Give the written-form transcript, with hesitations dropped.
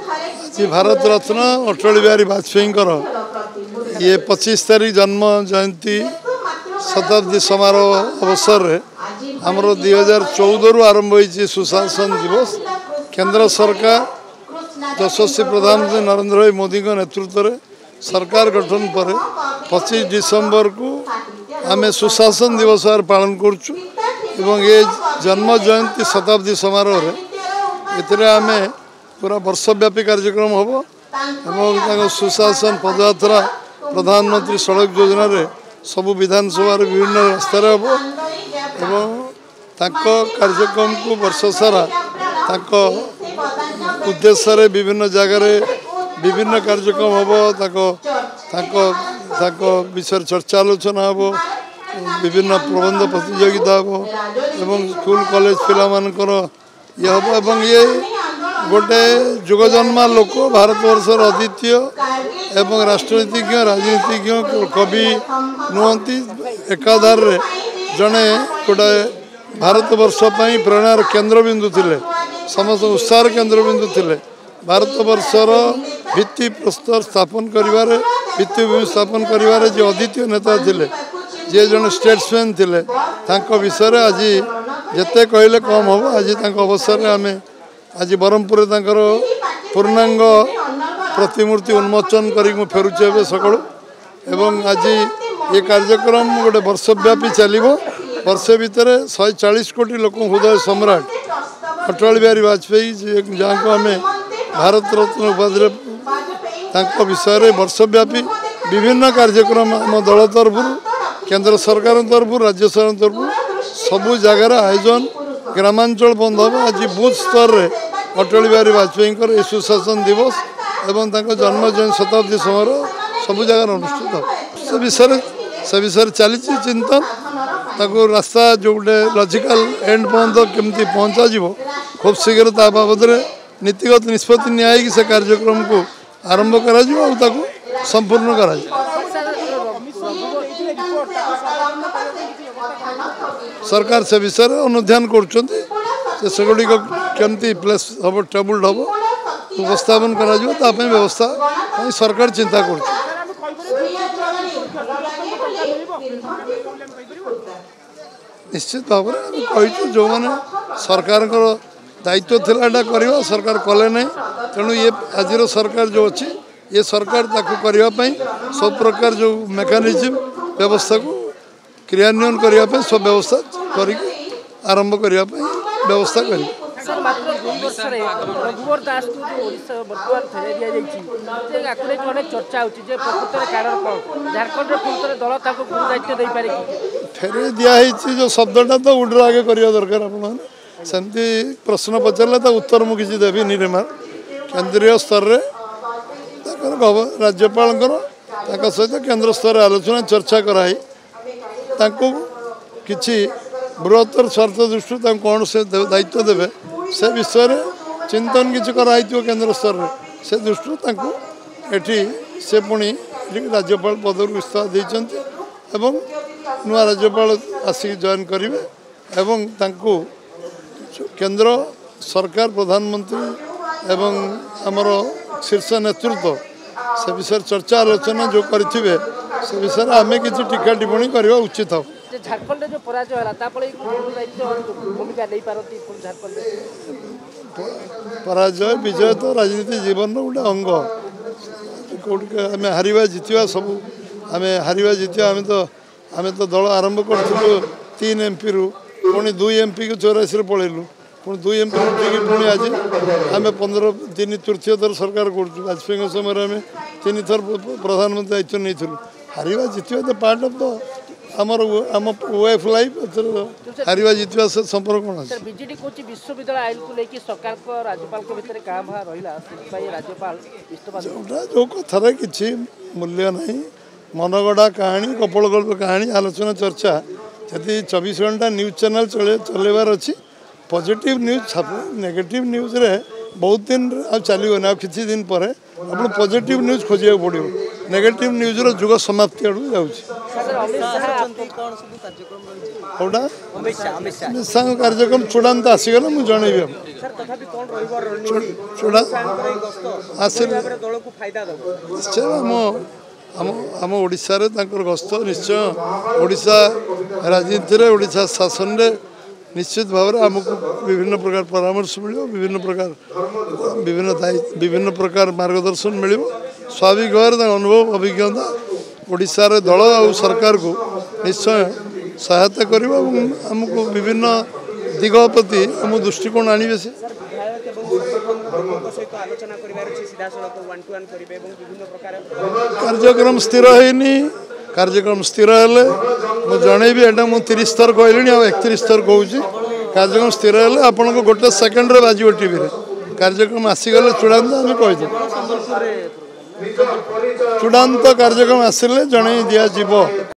आज भारत रत्न अटल बिहारी वाजपेयी ये 25 तारीख जन्म जयंती शताब्दी समारोह अवसर में आमर 2014 रु आरंभ हो सुशासन दिवस केंद्र सरकार यशस्वी प्रधानमंत्री नरेंद्र भाई मोदी नेतृत्व में सरकार गठन पर 25 डिसेम्बर को आम सुशासन दिवस पालन करुचु ये जन्म जयंती शताब्दी समारोह में आम पूरा वर्षव्यापी कार्यक्रम हम सुशासन पदयात्रा प्रधानमंत्री सड़क योजना रे सबु विधानसभा विभिन्न रास्तार हम कार्यक्रम को वर्ष सारा उद्देश्य विभिन्न जगार विभिन्न कार्यक्रम हम विषय चर्चा आलोचना हम विभिन्न प्रबंध प्रतियोगिता हम स्कूल कॉलेज पिला मानकर ये हम ये गोटे जुगजन्मा लोक भारतवर्षर अद्वितीय एवं राष्ट्रनीतिज्ञ राजनीतिज्ञ कवि नुहति एकाधार जड़े गोटे भारतवर्ष प्रेरणार केन्द्रबिंदु थे समस्त उत्साह केन्द्रबिंदु थे भारतवर्षर भित्ति प्रस्तर स्थापन करिवारे भित्तिभूमि स्थापन करिवारे जो अद्वितीय नेता थे जे जन स्टेट्समैन थे विषय आज जिते कहले कम हम आज अवसर में आम आज ब्रह्मपुर पूर्णांग प्रतिमूर्ति उन्मोचन कर फेरुचे सकाळू एवं आज ये कार्यक्रम गोटे वर्षव्यापी चलो वर्षे भितर 140 कोटी लोक हृदय सम्राट अटल बिहारी वाजपेयी जहाँ को आम भारत रत्न उपाधि विषय वर्षव्यापी विभिन्न कार्यक्रम आम दल तरफ केंद्र सरकार तरफ राज्य सरकार तरफ सबू जगार आयोजन ग्रामांचल बंद हम आज बूथ स्तर में अटल बिहारी वाजपेयी सुशासन दिवस एवं जन्म जयंती शताब्दी समारोह सबू जगार अनुष्ठित से विषय चली चिंतन रास्ता जो गोटे लॉजिकल एंड पर्यंत केमती पहुँचा खूब शीघ्र ता बाबद नीतिगत निष्पत्ति नि से कार्यक्रम को आरंभ करा संपूर्ण करा सरकार से विषय अनुध्यान करगुड़िक केमती प्लेस हम टेबुल हम उपस्थापन करा व्यवस्था सरकार चिंता कर निश्चित भाव में कही जो मैंने सरकार दायित्व थिला करवा सरकार कले ना तेणु ये आज सरकार जो अच्छी ये सरकार करने सब प्रकार जो मेकानिज्म व्यवस्था को क्रियान्वयन करने सब व्यवस्था कर आरंभ करने व्यवस्था कर रघुवर दास को बर्तमान फेरे दि अनेक चर्चा होकार झारखंड दल गुरु दायित्व दे पारे फेरे दिखाई जो शब्दटा तो उड्र आगे करवा दरकार आपमती प्रश्न पचारे तो उत्तर मुझे देवी निरिमा केंद्रीय स्तर में राज्यपाल सहित केंद्र स्तर आलोचना चर्चा कराई किसी बृहत्तर स्वार्थ दृष्टि कौन से दायित्व देवे से विषय चिंतन किसी कराई केंद्र स्तर में से दृष्टि से पुणी राज्यपाल पदर इस्तीफा देते नुआ राज्यपाल आसिक जॉइन करेंगे एवं केंद्र सरकार प्रधानमंत्री एवं आमर शीर्ष नेतृत्व से विषय चर्चा आलोचना जो करेंगे से विषय आम किसी टीका टिप्पणी करवा उचित हम झारखंड जो पराजय भूमिका नहीं पारती पराजय विजय तो राजनीति जीवन गोटे अंग कौट आम हारिबा जितवा सब आम हारिबा जितवा आम तो दल आरंभ करूँ 3 MP रु पुणी 2 MP को 84 पलैलु पुणी 2 MP उठिकी पुणी आज आम 3 तृतीय थर सरकार कर वाजपेयी समय आम 3 थर प्रधानमंत्री दायित्व नहीं हारिबा जितवा तो पार्ट ऑफ द आमर आम वे ऑफ लाइफ हारिबा जितवा से संपर्क कौन है बीजेडी कोची विश्वविद्यालय आईन को लेकिन सरकार को राज्यपाल के भीतर काम रहा राज्यपाल इस्तीफा जो कथार किसी मूल्य नहीं मनगढ़ा कहानी कपड़गल्प कहानी आलोचना चर्चा यदि 24 घंटा न्यूज चैनल चलेबार अच्छी पॉजिटिव न्यूज छाप नेगेटिव न्यूज रे बहुत दिन चलो ना किसी दिन पर आप पॉजिटिव न्यूज खोजा पड़ो नेगेटिव न्यूज रो जुग समाप्ति आड़ जाऊँगा कार्यक्रम चूड़ान्त आसीगला मुझे जनइबी तथापि कोन रहिबो रणनीति चूड़ा सांकर गस्त आसिल दल को फायदा दबो निश्चय आम ओडिशा रे तांकर गस्त निश्चय ओडिशा राजनीति रे ओडिशा शासन रे निश्चित भाव में आमको विभिन्न प्रकार परामर्श मिले विभिन्न प्रकार मार्गदर्शन मिले स्वाभाविक भाव में अनुभव अभिज्ञता ओडिशा रे दल और सरकार को निश्चय सहायता करिबा हमको विभिन्न दिग प्रति हम दृष्टिकोण आनिबे से कार्यक्रम स्थिर है कार्यक्रम स्थिर हेले जनइबी एटा मु 30 थर कहली 31 थर कहूँ कार्यक्रम स्थिर हेले आपण को गोटे सेकेंड रे बाजिबो टीवी रे कार्यक्रम आसीगले चूड़ांत आम कहीदे चूड़ांत कार्यक्रम आसिले जन दिया जीव।